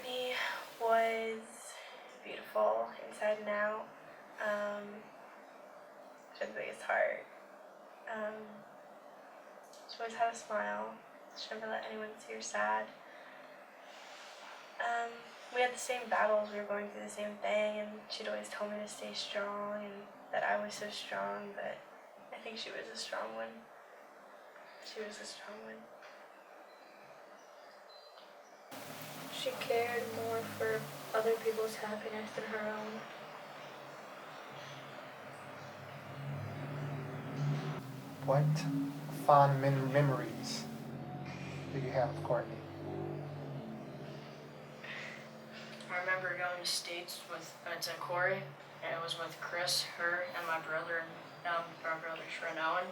Courtney was beautiful inside and out. She had the biggest heart. She always had a smile. She never let anyone see her sad. We had the same battles. We were going through the same thing, and she'd always tell me to stay strong and that I was so strong, but I think she was a strong one. She was a strong one. She cared more for other people's happiness than her own. What fond memories do you have of Courtney? I remember going to States with Corey, and it was with Chris, her, and my brother, and our brother Sharon Owen,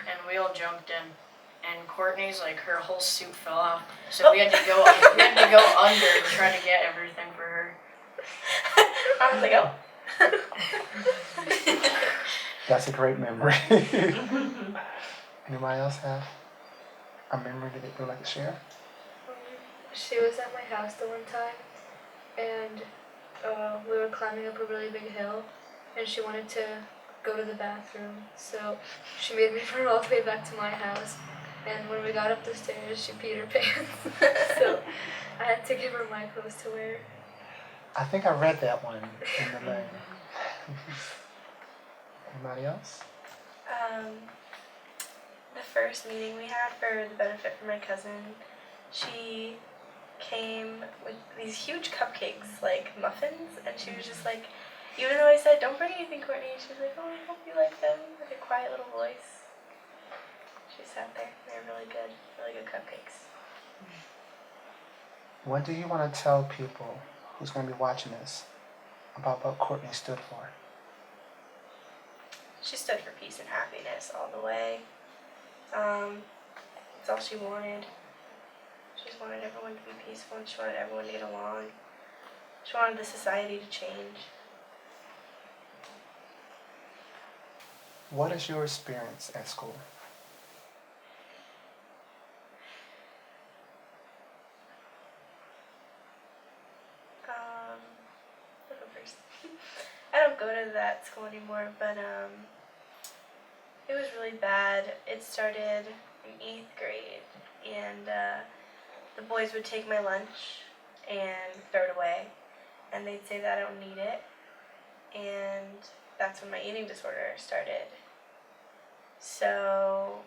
and we all jumped in. And Courtney's her whole suit fell off, so we had to go under and try to get everything for her. I was like, oh. That's a great memory. Anybody else have a memory that they would like to share? She was at my house the one time, and we were climbing up a really big hill, and she wanted to go to the bathroom, so she made me run all the way back to my house. And when we got up the stairs, she peed her pants. So I had to give her my clothes to wear. I think I read that one in the lane. Anybody else? The first meeting we had for the benefit for my cousin, she came with these huge cupcakes, like muffins, and she was just like, even though I said, don't bring anything, Courtney, she was like, oh, I hope you like them, with a quiet little voice. She sat there. They were really good cupcakes. What do you want to tell people who's going to be watching this about what Courtney stood for? She stood for peace and happiness all the way. That's all she wanted. She just wanted everyone to be peaceful, and she wanted everyone to get along. She wanted the society to change. What is your experience at school? I'll go first. I don't go to that school anymore, but it was really bad. It started in 8th grade, and the boys would take my lunch and throw it away, and they'd say that I don't need it, and that's when my eating disorder started. So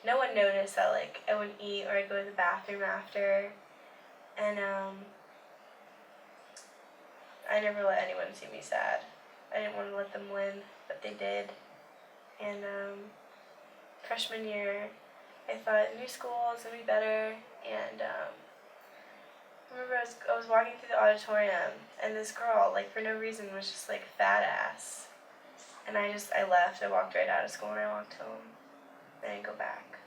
no one noticed that I wouldn't eat, or I'd go to the bathroom after, and I never let anyone see me sad. I didn't want to let them win, but they did. And freshman year, I thought new school is gonna be better. And I remember I was walking through the auditorium, and this girl, for no reason, was just fat ass. And I left. I walked right out of school, and I walked home. I didn't go back.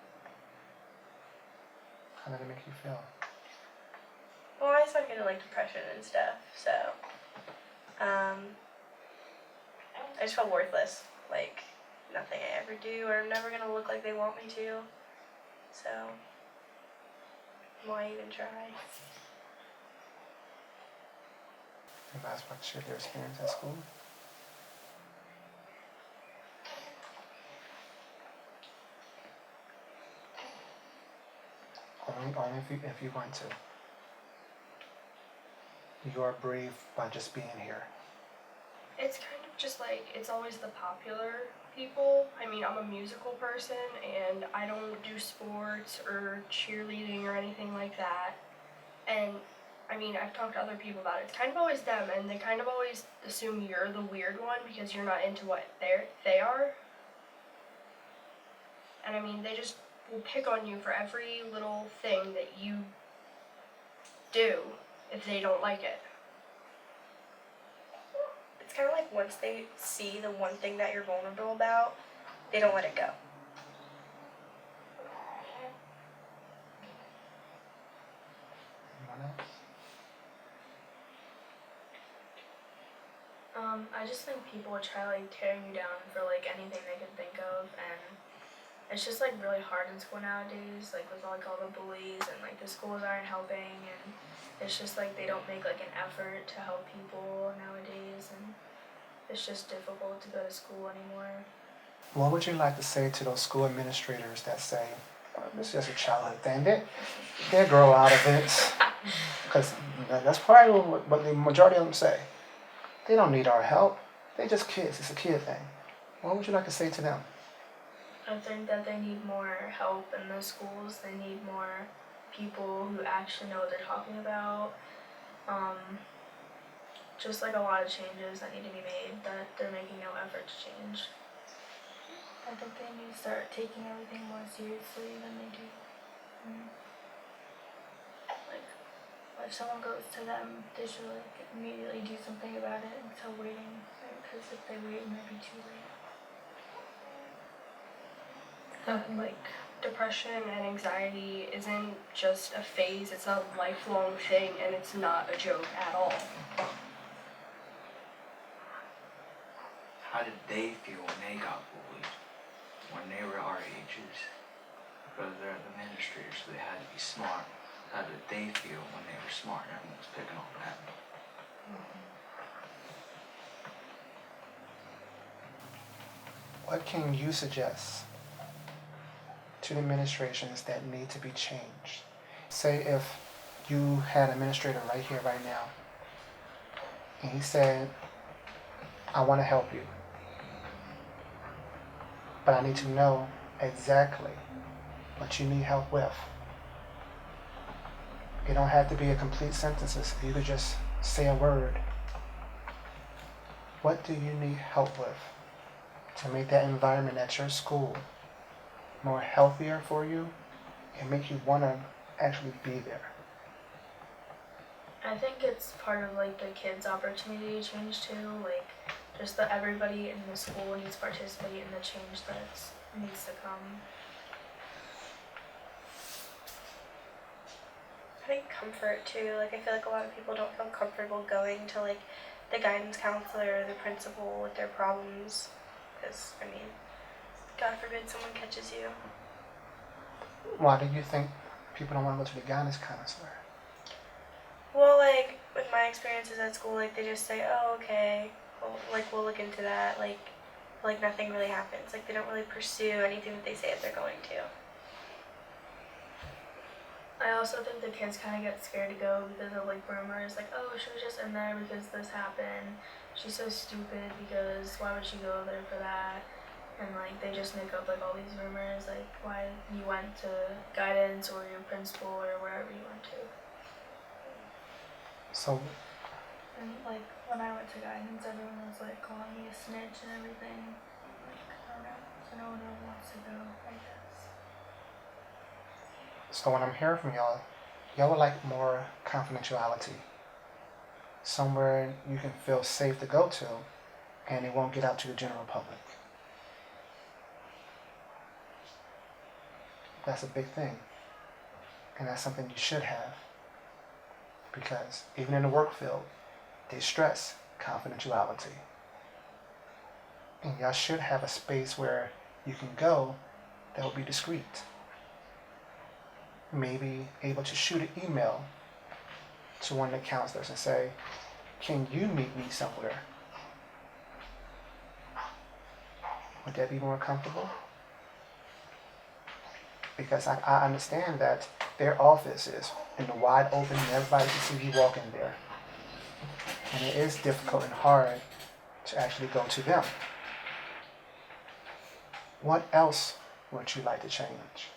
How did it make you feel? Well, I started getting depression and stuff, so I just felt worthless. Nothing I ever do, or I'm never gonna look like they want me to. So why even try? You guys want to share their experience at school? Only if you want to. You are brave by just being here. It's kind of just it's always the popular people. I mean, I'm a musical person, and I don't do sports or cheerleading or anything like that. And I mean, I've talked to other people about it. It's kind of always them, and they kind of always assume you're the weird one because you're not into what they are. And I mean, they just will pick on you for every little thing that you do if they don't like it. It's kind of once they see the one thing that you're vulnerable about, they don't let it go. Anyone else? I just think people would try tearing you down for anything they can think of, and it's just really hard in school nowadays, with all the bullies, and the schools aren't helping, and it's just like they don't make like an effort to help people nowadays, and it's just difficult to go to school anymore. What would you like to say to those school administrators that say, "Oh, this is just a childhood thing. They'll grow out of it." Because that's probably what the majority of them say. They don't need our help. They're just kids. It's a kid thing. What would you like to say to them? I think that they need more help in the schools. They need more people who actually know what they're talking about. Just like a lot of changes that need to be made that they're making no effort to change. I think they need to start taking everything more seriously than they do. Like, if someone goes to them, they should like immediately do something about it instead of waiting. Because if they wait, it might be too late. Like depression and anxiety isn't just a phase, it's a lifelong thing, and it's not a joke at all. How did they feel when they got bullied? When they were our ages? Because they're administrators, so they had to be smart. How did they feel when they were smart? Everyone was picking on that. What can you suggest to the administrations that need to be changed? Say if you had an administrator right here, right now, and he said, I want to help you, but I need to know exactly what you need help with. It don't have to be a complete sentences. You could just say a word. What do you need help with to make that environment at your school more healthier for you and make you want to actually be there? I think it's part of like the kids' opportunity to change too. Like, just that everybody in the school needs to participate in the change that needs to come. I think comfort too. Like I feel like a lot of people don't feel comfortable going to like the guidance counselor or the principal with their problems. Because I mean, God forbid someone catches you. Why do you think people don't want to go to the guidance counselor? Well, like with my experiences at school, like they just say, "Oh, okay, we'll look into that." Like nothing really happens. Like they don't really pursue anything that they say that they're going to. I also think the kids kind of get scared to go because of like rumors, like, oh, she was just in there because this happened. She's so stupid because why would she go there for that? And like they just make up like all these rumors, like why you went to guidance or your principal or wherever you went to. So, And like when I went to guidance, everyone was like calling me a snitch and everything. Like I don't know, so no one really wants to go, I guess. so what I'm hearing from y'all would like more confidentiality. Somewhere you can feel safe to go to and it won't get out to the general public. That's a big thing. And that's something you should have. Because even in the work field, they stress confidentiality. And y'all should have a space where you can go that will be discreet. Maybe able to shoot an email to one of the counselors and say, can you meet me somewhere? Would that be more comfortable? Because I understand that their office is in the wide open and everybody can see you walk in there. And it is difficult and hard to actually go to them. What else would you like to change?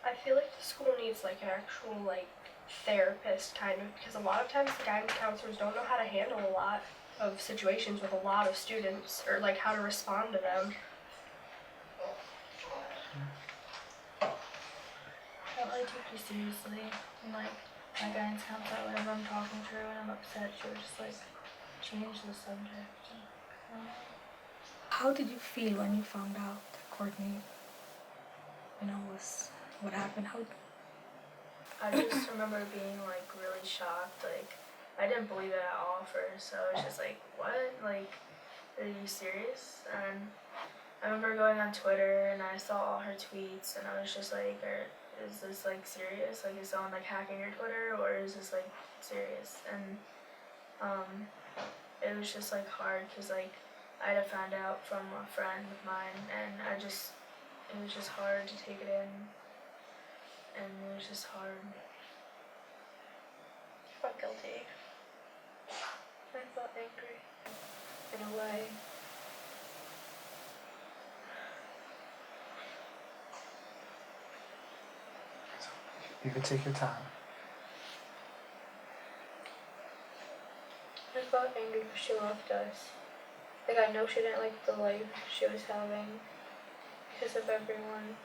I feel like the school needs like an actual like therapist kind of, because a lot of times the guidance counselors don't know how to handle a lot of situations with a lot of students or like how to respond to them. I don't really take you seriously. And like my guidance counselor, whenever I'm talking to her when I'm upset, she'll just like change the subject. How did you feel when you found out that Courtney, was what happened? How? I just remember being like really shocked. Like I didn't believe it at all first. So I was just like, what? Like, are you serious? And I remember going on Twitter and I saw all her tweets and I was just like, is this like serious? Like is someone like hacking your Twitter or is this like serious? And it was just like hard because like I had found out from a friend of mine and it was just hard to take it in and it was just hard. I felt guilty. I felt angry in a way. You can take your time. I felt angry because she left us. Like I know she didn't like the life she was having because of everyone.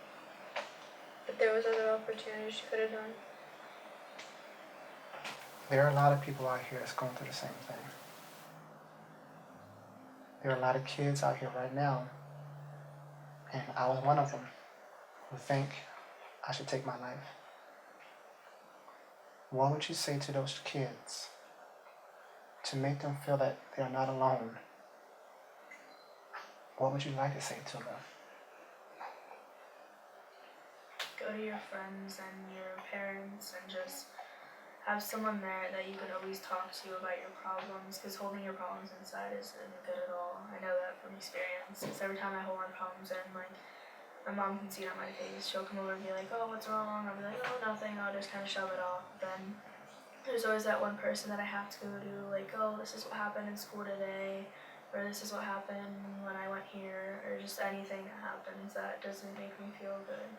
But there was other opportunities she could have done. There are a lot of people out here that's going through the same thing. There are a lot of kids out here right now, and I was one of them, who think I should take my life. What would you say to those kids to make them feel that they're not alone? What would you like to say to them? Go to your friends and your parents and just have someone there that you can always talk to about your problems because holding your problems inside isn't good at all. I know that from experience because every time I hold my problems in, like my mom can see it on my face. She'll come over and be like, oh, what's wrong? I'll be like, oh, nothing. I'll just kind of shove it off. But then there's always that one person that I have to go to, like, oh, this is what happened in school today, or this is what happened when I went here, or just anything that happens that doesn't make me feel good.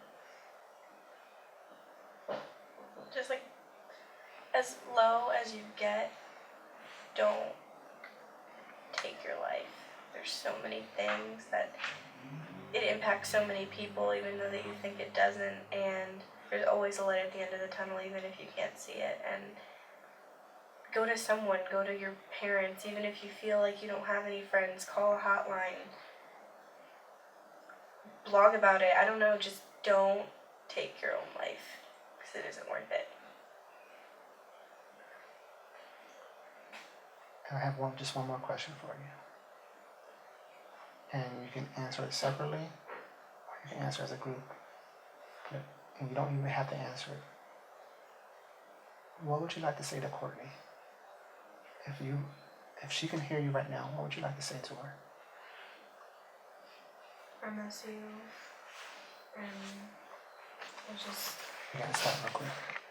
Just like as low as you get, don't take your life. There's so many things that it impacts so many people even though that you think it doesn't, and there's always a light at the end of the tunnel even if you can't see it. And go to someone, go to your parents, even if you feel like you don't have any friends, call a hotline, blog about it, I don't know, just don't take your own life because it isn't worth it. I have just one more question for you. And you can answer it separately, or you can answer as a group. And you don't even have to answer it. What would you like to say to Courtney? If she can hear you right now, what would you like to say to her? I miss you, and I just You gotta stop real quick.